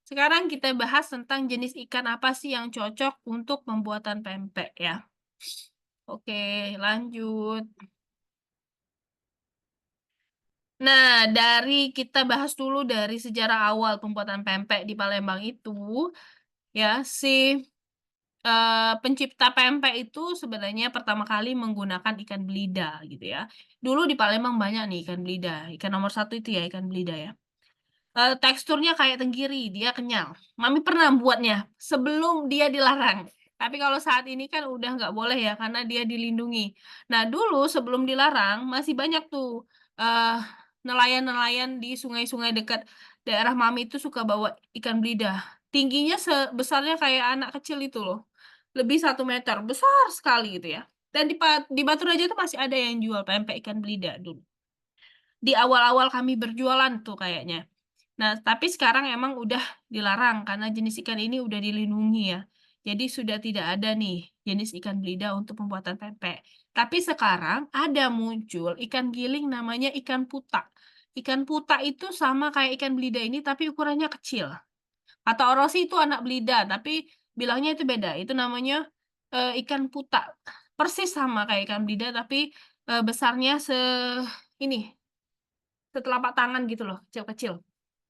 Sekarang kita bahas tentang jenis ikan apa sih yang cocok untuk pembuatan pempek ya. Oke, lanjut. Nah, kita bahas dulu dari sejarah awal pembuatan pempek di Palembang itu, ya, pencipta pempek itu sebenarnya pertama kali menggunakan ikan belida gitu ya. Dulu di Palembang banyak nih ikan belida, ikan nomor satu itu ya ikan belida ya. Teksturnya kayak tenggiri, dia kenyal. Mami pernah buatnya, sebelum dia dilarang. Tapi kalau saat ini kan udah nggak boleh ya, karena dia dilindungi. Nah, dulu sebelum dilarang, masih banyak tuh, eee, nelayan-nelayan di sungai-sungai dekat daerah Mami itu suka bawa ikan belida. Tingginya sebesarnya kayak anak kecil itu loh, lebih 1 meter, besar sekali gitu ya. Dan di Baturaja itu masih ada yang jual pempek ikan belida dulu. Di awal-awal kami berjualan tuh kayaknya. Nah, tapi sekarang emang udah dilarang karena jenis ikan ini udah dilindungi ya. Jadi sudah tidak ada nih jenis ikan belida untuk pembuatan pempek. Tapi sekarang ada muncul ikan giling namanya ikan putak. Ikan putak itu sama kayak ikan belida ini tapi ukurannya kecil. Kata orang sih itu anak belida, tapi bilangnya itu beda. Itu namanya, ikan putak. Persis sama kayak ikan belida tapi, besarnya ini, setelapak tangan gitu loh, kecil-kecil.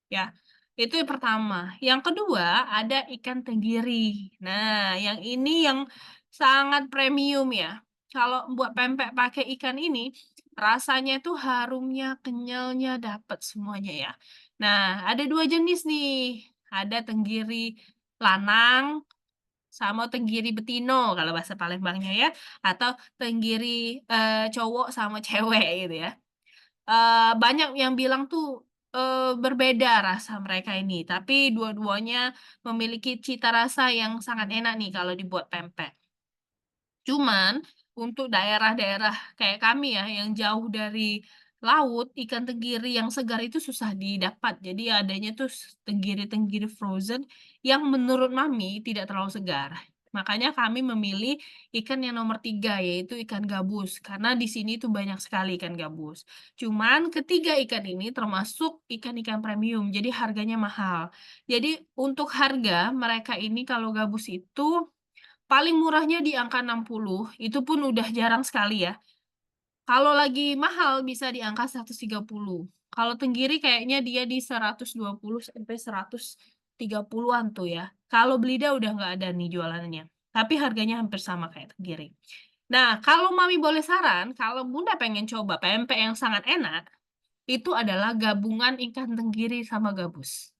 Ya, itu yang pertama. Yang kedua, ada ikan tenggiri. Nah, yang ini yang sangat premium ya. Kalau buat pempek pakai ikan ini, rasanya itu harumnya, kenyalnya dapet semuanya ya. Nah, ada 2 jenis nih, ada tenggiri lanang sama tenggiri betino kalau bahasa Palembangnya ya, atau tenggiri, cowok sama cewek gitu ya. Banyak yang bilang tuh, berbeda rasa mereka ini, tapi dua-duanya memiliki cita rasa yang sangat enak nih kalau dibuat pempek. Cuman, untuk daerah-daerah kayak kami ya, yang jauh dari laut, ikan tenggiri yang segar itu susah didapat. Jadi adanya tuh tenggiri-tenggiri frozen yang menurut mami tidak terlalu segar. Makanya kami memilih ikan yang nomor 3 yaitu ikan gabus, karena di sini tuh banyak sekali ikan gabus. Cuman ketiga ikan ini termasuk ikan-ikan premium, jadi harganya mahal. Jadi untuk harga mereka ini kalau gabus itu paling murahnya di angka 60, itu pun udah jarang sekali ya. Kalau lagi mahal bisa di angka 130. Kalau tenggiri kayaknya dia di 120 sampai 130-an tuh ya. Kalau belida udah nggak ada nih jualannya, tapi harganya hampir sama kayak tenggiri. Nah, kalau mami boleh saran, kalau bunda pengen coba pempek yang sangat enak, itu adalah gabungan ikan tenggiri sama gabus.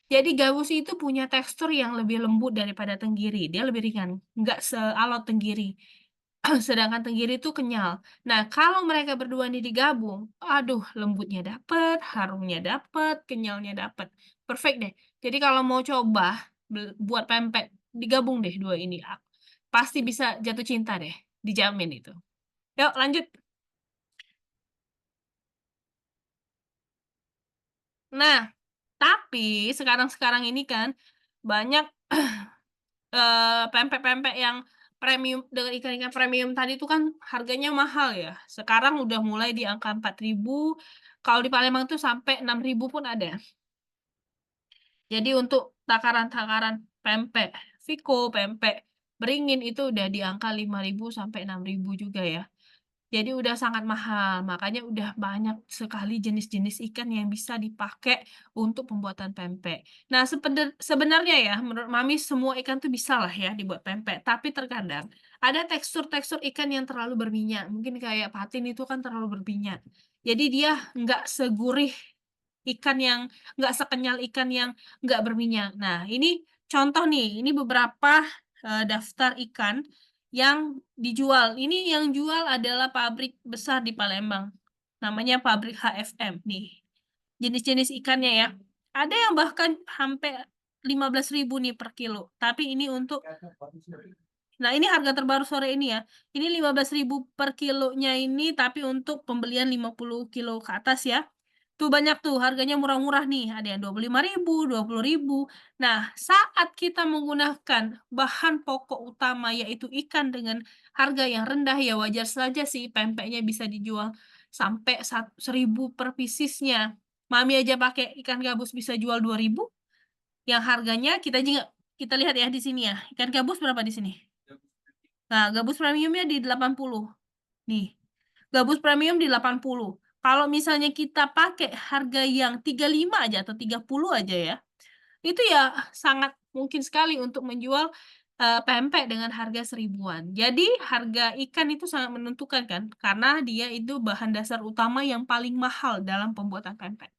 Jadi gabus itu punya tekstur yang lebih lembut daripada tenggiri, dia lebih ringan, nggak sealot tenggiri, sedangkan tenggiri itu kenyal. Nah, kalau mereka berdua ini digabung, aduh lembutnya dapet, harumnya dapet, kenyalnya dapet, perfect deh. Jadi kalau mau coba buat pempek, digabung deh 2 ini, pasti bisa jatuh cinta deh, dijamin itu. Yuk lanjut. Nah, tapi sekarang-sekarang ini kan banyak pempek-pempek yang premium dengan ikan-ikan premium tadi itu kan harganya mahal ya. Sekarang udah mulai di angka 4.000, kalau di Palembang tuh sampai 6.000 pun ada. Jadi untuk takaran-takaran pempek Viko, pempek beringin itu udah di angka 5.000 sampai 6.000 juga ya. Jadi udah sangat mahal, makanya udah banyak sekali jenis-jenis ikan yang bisa dipakai untuk pembuatan pempek. Nah, sebenarnya ya, menurut mami semua ikan tuh bisalah ya dibuat pempek, tapi terkadang ada tekstur-tekstur ikan yang terlalu berminyak, mungkin kayak patin itu kan terlalu berminyak. Jadi dia nggak segurih ikan yang nggak sekenyal ikan yang nggak berminyak. Nah, ini contoh nih, ini beberapa, daftar ikan yang dijual. Ini yang jual adalah pabrik besar di Palembang, namanya pabrik HFM nih, jenis-jenis ikannya ya. Ada yang bahkan sampai 15.000 nih per kilo, tapi ini untuk nah ini harga terbaru sore ini ya, ini 15.000 per kilonya ini tapi untuk pembelian 50 kilo ke atas ya. Tuh banyak tuh harganya murah-murah nih, ada yang 25.000, 20.000. Nah, saat kita menggunakan bahan pokok utama yaitu ikan dengan harga yang rendah, ya wajar saja sih pempeknya bisa dijual sampai 1.000 per piecesnya. Mami aja pakai ikan gabus bisa jual 2.000. yang harganya kita lihat ya di sini ya, ikan gabus berapa di sini? Nah, gabus premiumnya di 80, nih. Gabus premium di 80. Kalau misalnya kita pakai harga yang 35 aja atau 30 aja ya, itu ya sangat mungkin sekali untuk menjual, pempek dengan harga seribuan. Jadi harga ikan itu sangat menentukan kan, karena dia itu bahan dasar utama yang paling mahal dalam pembuatan pempek.